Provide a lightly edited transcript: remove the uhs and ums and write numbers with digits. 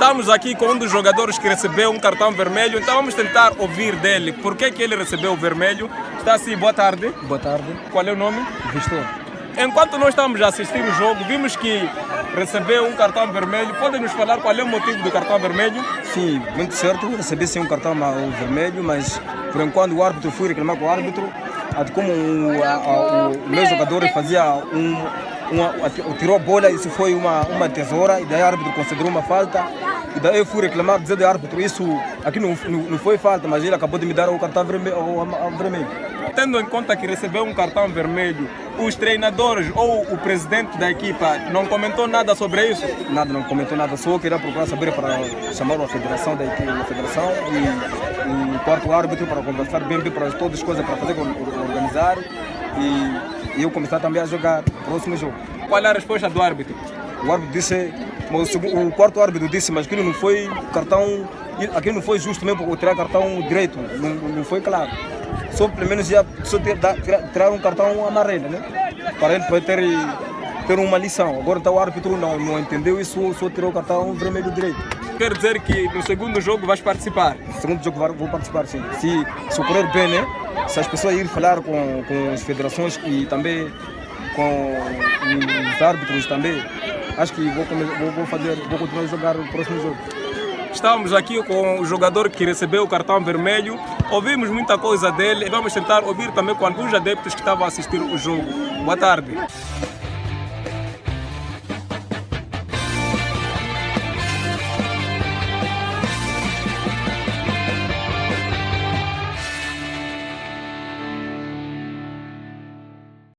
Estamos aqui com um dos jogadores que recebeu um cartão vermelho, então vamos tentar ouvir dele por que ele recebeu o vermelho. Está assim, boa tarde. Boa tarde. Qual é o nome? Vistor. Enquanto nós estamos a assistir o jogo, vimos que recebeu um cartão vermelho. Pode nos falar qual é o motivo do cartão vermelho? Sim, muito certo. Recebi sim um cartão vermelho, mas por enquanto o árbitro foi reclamar com o árbitro. Como o meu jogador fazia tirou a bola, isso foi uma tesoura, e daí o árbitro considerou uma falta. E daí eu fui reclamar, dizer do árbitro, isso aqui não foi falta, mas ele acabou de me dar o cartão vermelho. Tendo em conta que recebeu um cartão vermelho, os treinadores ou o presidente da equipa não comentou nada sobre isso? Nada, não comentou nada, só queria procurar saber para chamar a federação da equipe, a federação e o quarto árbitro para conversar bem para todas as coisas para fazer, organizar e eu começar também a jogar o próximo jogo. Qual é a resposta do árbitro? O árbitro disse, o quarto árbitro disse, mas aquilo não foi cartão, aquilo não foi justo mesmo tirar cartão direito, não foi claro. Só pelo menos ia tirar um cartão amarelo, né? Para ele poder ter uma lição. Agora então, o árbitro não entendeu isso, só tirou o cartão vermelho direito. Quer dizer que no segundo jogo vais participar? No segundo jogo vou participar, sim. Se ocorrer bem, né? Se as pessoas irem falar com as federações e também com os árbitros também, acho que vou continuar a jogar o próximo jogo. Estamos aqui com o jogador que recebeu o cartão vermelho, ouvimos muita coisa dele e vamos tentar ouvir também com alguns adeptos que estavam a assistir o jogo. Boa tarde.